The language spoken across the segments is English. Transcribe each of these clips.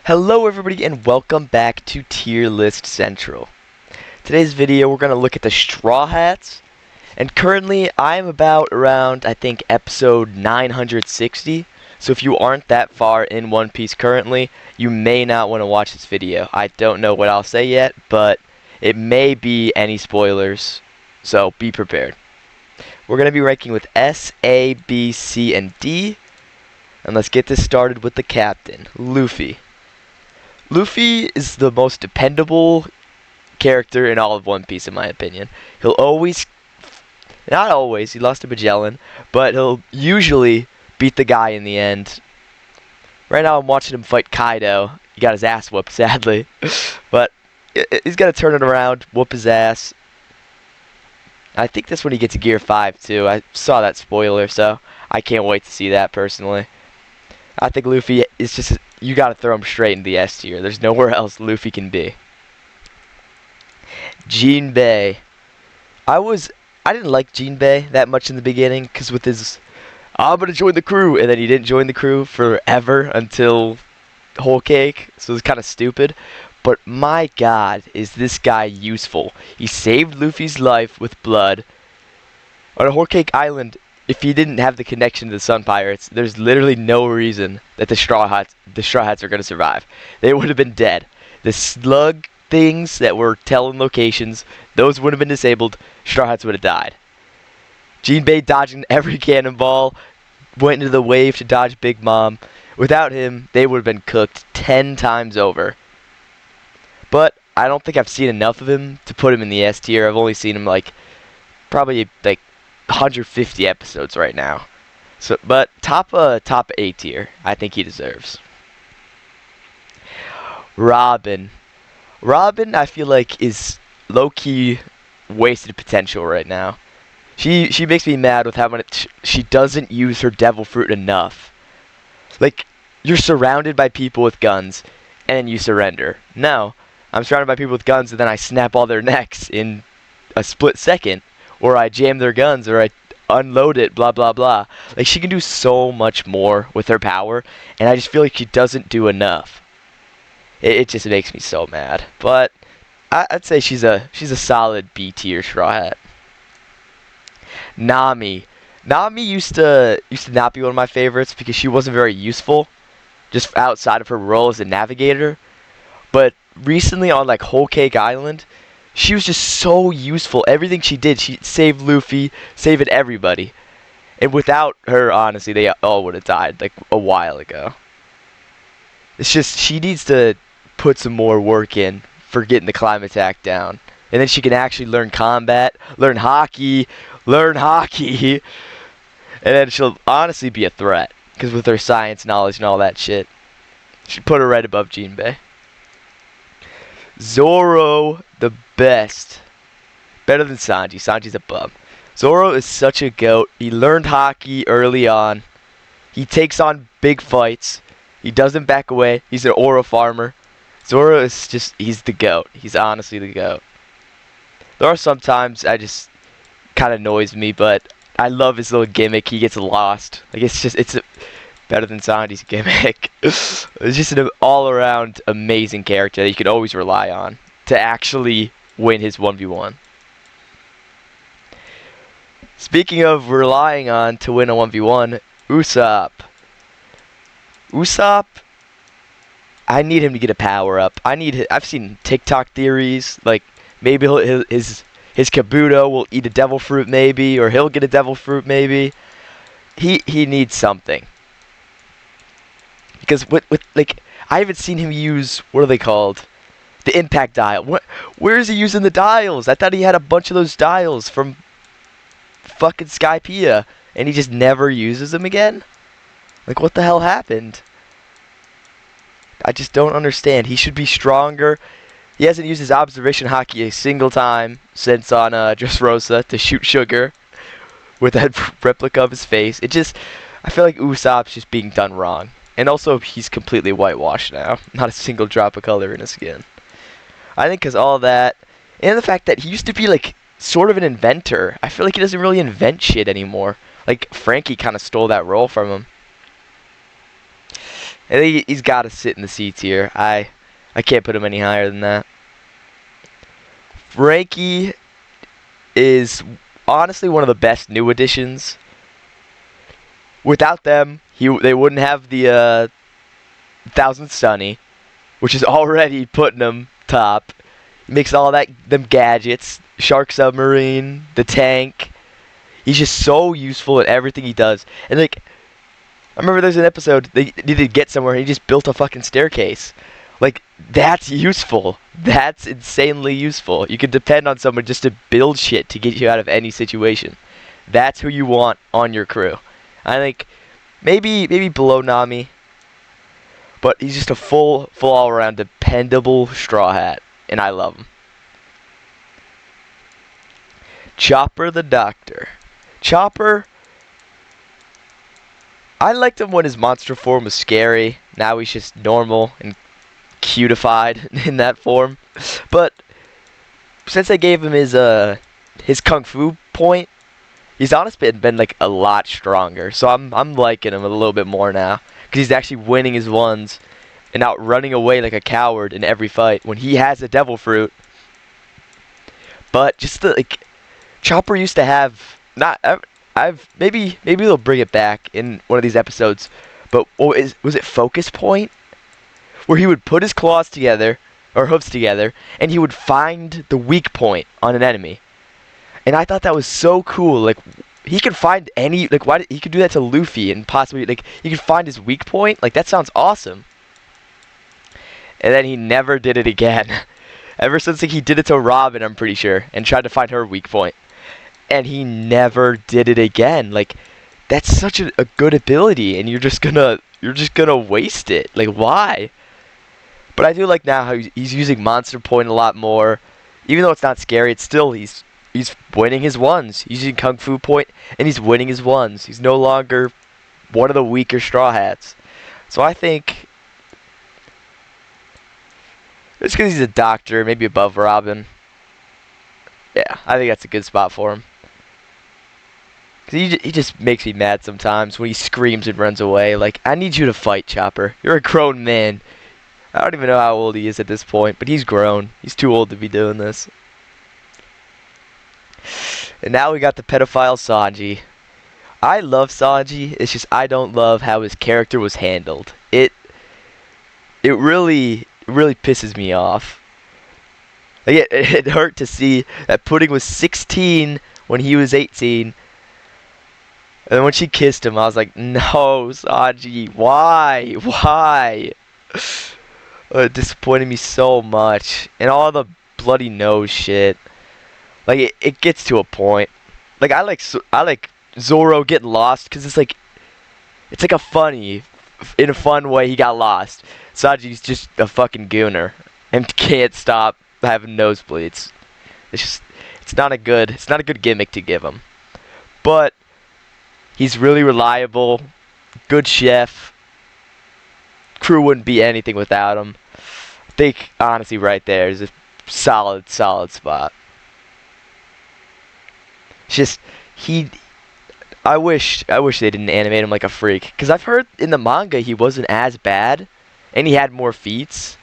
Hello everybody and welcome back to Tier List Central. Today's video we're going to look at the Strawhats, and currently I'm about around I think episode 960, so if you aren't that far in One Piece currently, you may not want to watch this video. I don't know what I'll say yet, but it may be any spoilers, so be prepared. We're going to be ranking with S, A, B, C, and D, and let's get this started with the captain, Luffy. Luffy is the most dependable character in all of One Piece, in my opinion. He'll always, not always, he lost to Magellan, but he'll usually beat the guy in the end. Right now I'm watching him fight Kaido. He got his ass whooped, sadly. But he's got to turn it around, whoop his ass. I think that's when he gets to Gear 5, too. I saw that spoiler, so I can't wait to see that, personally. I think Luffy is just, you gotta throw him straight into the S tier. There's nowhere else Luffy can be. Jinbe. I didn't like Jinbe that much in the beginning, because with his, I'm gonna join the crew, and then he didn't join the crew forever until Whole Cake, so it was kind of stupid. But my god, is this guy useful. He saved Luffy's life with blood. On a Whole Cake Island, if he didn't have the connection to the Sun Pirates, there's literally no reason that the Strawhats are going to survive. They would have been dead. The slug things that were telling locations, those would have been disabled. Strawhats would have died. Jinbe dodging every cannonball, went into the wave to dodge Big Mom. Without him, they would have been cooked 10 times over. But I don't think I've seen enough of him to put him in the S tier. I've only seen him probably 150 episodes right now. So, but top A tier, I think he deserves. Robin, I feel like is low-key wasted potential right now. She makes me mad with how much she doesn't use her devil fruit enough. Like, you're surrounded by people with guns, and you surrender. No, I'm surrounded by people with guns, and then I snap all their necks in a split second. Or I jam their guns, or I unload it, blah, blah, blah. Like, she can do so much more with her power, and I just feel like she doesn't do enough. It just makes me so mad. But I'd say she's a solid B tier Straw Hat. Nami used to not be one of my favorites because she wasn't very useful, just outside of her role as a navigator. But recently on Whole Cake Island, she was just so useful. Everything she did, she saved Luffy, saved everybody. And without her, honestly, they all would have died a while ago. It's just, she needs to put some more work in for getting the climb attack down. And then she can actually learn combat, learn hockey. And then she'll honestly be a threat. Because with her science knowledge and all that shit, she put her right above Jinbe. Zoro, the best. Better than Sanji. Sanji's a bum. Zoro is such a goat. He learned hockey early on. He takes on big fights. He doesn't back away. He's an aura farmer. Zoro is just, he's the goat. He's honestly the goat. There are some times I just kind of annoys me, but I love his little gimmick. He gets lost. It's better than Sanji's gimmick. It's just an all-around amazing character that you can always rely on to actually win his 1v1. Speaking of relying on to win a 1v1, Usopp, I need him to get a power-up. I've seen TikTok theories, maybe his Kabuto will eat a devil fruit maybe, or he'll get a devil fruit maybe. He needs something. Because I haven't seen him use, what are they called? The impact dial. Where is he using the dials? I thought he had a bunch of those dials from fucking Skypiea, and he just never uses them again? What the hell happened? I just don't understand. He should be stronger. He hasn't used his observation hockey a single time since on Dressrosa to shoot Sugar with that replica of his face. I feel like Usopp's just being done wrong. And also, he's completely whitewashed now. Not a single drop of color in his skin. I think because all that, and the fact that he used to be, sort of an inventor. I feel like he doesn't really invent shit anymore. Franky kind of stole that role from him. I think he's got to sit in the C tier. I can't put him any higher than that. Franky is honestly one of the best new additions. Without them, they wouldn't have the 1000th Sunny, which is already putting him top. He makes all them gadgets, Shark Submarine, the tank. He's just so useful at everything he does. And like, I remember there's an episode they needed to get somewhere and he just built a fucking staircase. Like, that's useful. That's insanely useful. You can depend on someone just to build shit to get you out of any situation. That's who you want on your crew. I think maybe below Nami, but he's just a full all-around dependable Straw Hat, and I love him. Chopper the Doctor. Chopper, I liked him when his monster form was scary. Now he's just normal and cutified in that form. But since I gave him his kung fu point, he's honestly been like a lot stronger. So I'm liking him a little bit more now, because he's actually winning his ones and not running away like a coward in every fight when he has a devil fruit. But just Chopper used to have maybe they'll bring it back in one of these episodes. But was it Focus Point? Where he would put his claws together, or hooves together, and he would find the weak point on an enemy. And I thought that was so cool. Like, he could find any, he could do that to Luffy, and possibly, he could find his weak point. Like, that sounds awesome. And then he never did it again. Ever since, he did it to Robin, I'm pretty sure, and tried to find her weak point. And he never did it again. Like, that's such a good ability, and you're just gonna waste it. Like, why? But I do like now how he's using Monster Point a lot more. Even though it's not scary, it's still, he's winning his ones. He's using Kung Fu Point, and he's winning his ones. He's no longer one of the weaker Straw Hats. So I think, just because he's a doctor, maybe above Robin. Yeah, I think that's a good spot for him. Because he just makes me mad sometimes when he screams and runs away. Like, I need you to fight, Chopper. You're a grown man. I don't even know how old he is at this point, but he's grown. He's too old to be doing this. And now we got the pedophile Sanji. I love Sanji. It's just I don't love how his character was handled. It really pisses me off. Like, it hurt to see that Pudding was 16 when he was 18. And when she kissed him, I was like, no, Sanji, why? Why? It disappointed me so much. And all the bloody nose shit. Like, it gets to a point. Like, I like Zoro getting lost, because it's like a funny, in a fun way, he got lost. Sanji's just a fucking gooner and can't stop having nosebleeds. It's not a good gimmick to give him. But he's really reliable, good chef. Crew wouldn't be anything without him. I think, honestly, right there is a solid spot. It's just, I wish they didn't animate him like a freak. Because I've heard in the manga he wasn't as bad, and he had more feats.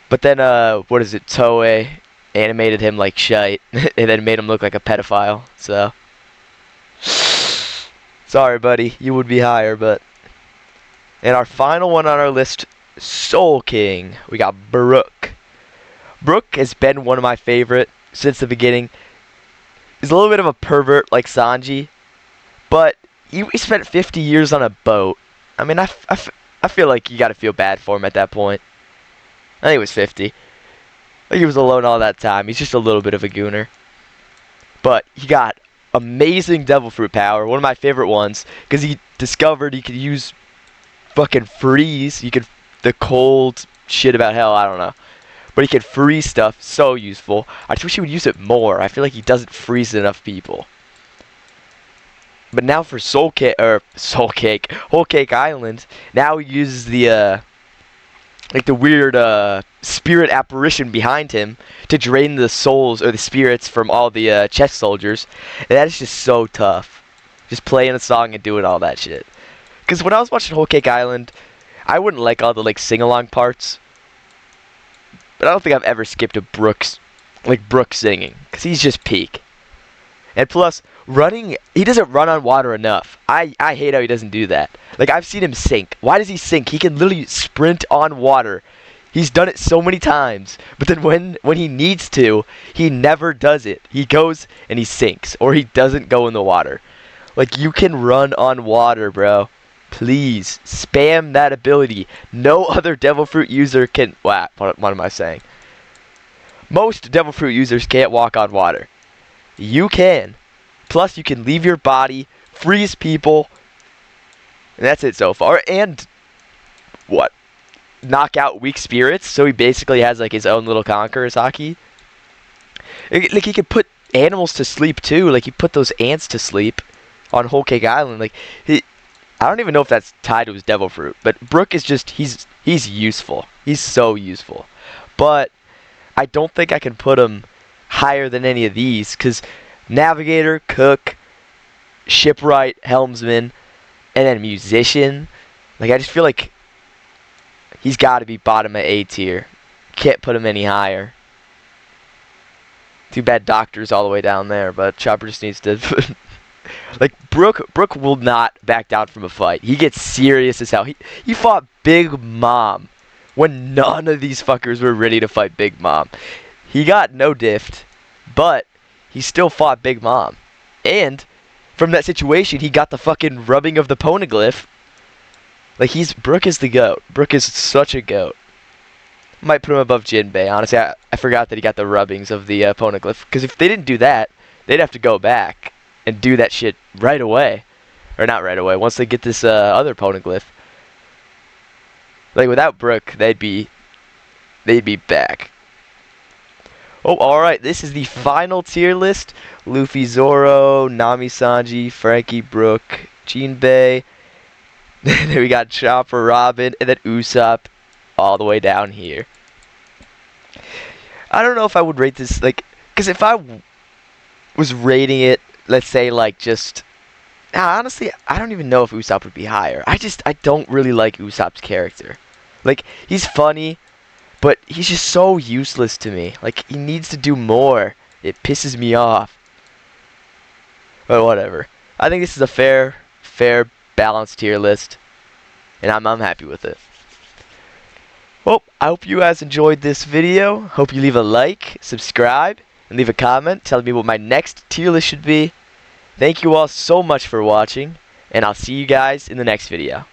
But then, Toei animated him like shite, and then made him look like a pedophile, so. Sorry, buddy, you would be higher, but. And our final one on our list, Soul King. We got Brook. Brook has been one of my favorite since the beginning. He's a little bit of a pervert like Sanji, but he spent 50 years on a boat. I mean, I feel like you got to feel bad for him at that point. I think it was 50. Like, he was alone all that time. He's just a little bit of a gooner. But he got amazing Devil Fruit power, one of my favorite ones, because he discovered he could use fucking freeze. The cold shit about hell, I don't know. But he could freeze stuff, so useful. I just wish he would use it more. I feel like he doesn't freeze enough people. But now for Whole Cake Island, now he uses the weird spirit apparition behind him to drain the souls or the spirits from all the chest soldiers. And that is just so tough. Just playing a song and doing all that shit. Because when I was watching Whole Cake Island, I wouldn't like all the like sing-along parts, but I don't think I've ever skipped a Brook singing, because he's just peak. And plus, running, he doesn't run on water enough. I hate how he doesn't do that. Like, I've seen him sink. Why does he sink? He can literally sprint on water. He's done it so many times. But then when he needs to, he never does it. He goes and he sinks. Or he doesn't go in the water. Like, you can run on water, bro. Please, spam that ability. No other Devil Fruit user can... What am I saying? Most Devil Fruit users can't walk on water. You can. Plus, you can leave your body, freeze people, and that's it so far. And, what? Knock out weak spirits, so he basically has, like, his own little Conqueror's Haki. Like, he could put animals to sleep, too. Like, he put those ants to sleep on Whole Cake Island. Like, I don't even know if that's tied to his Devil Fruit, but Brook is just, he's useful. He's so useful. But I don't think I can put him higher than any of these, because Navigator, Cook, Shipwright, Helmsman, and then Musician, like, I just feel like he's got to be bottom of A tier. Can't put him any higher. Too bad Doctor's all the way down there, but Chopper just needs to... Like, Brook will not back down from a fight. He gets serious as hell. He fought Big Mom when none of these fuckers were ready to fight Big Mom. He got no diffed, but he still fought Big Mom. And from that situation, he got the fucking rubbing of the poneglyph. Like, Brook is the GOAT. Brook is such a GOAT. Might put him above Jinbe. Honestly, I forgot that he got the rubbings of the poneglyph. Because if they didn't do that, they'd have to go back and do that shit right away. Or not right away, once they get this other poneglyph. Like, without Brook, they'd be back. Oh, alright, this is the final tier list. Luffy, Zoro, Nami, Sanji, Franky, Brook, Jinbe. Then we got Chopper, Robin, and then Usopp all the way down here. I don't know if I would rate this, like, because if I was rating it, let's say, like, just... honestly, I don't even know if Usopp would be higher. I don't really like Usopp's character. Like, he's funny, but he's just so useless to me. Like, he needs to do more. It pisses me off. But whatever. I think this is a fair, balanced tier list. And I'm happy with it. Well, I hope you guys enjoyed this video. Hope you leave a like, subscribe, and leave a comment telling me what my next tier list should be. Thank you all so much for watching, and I'll see you guys in the next video.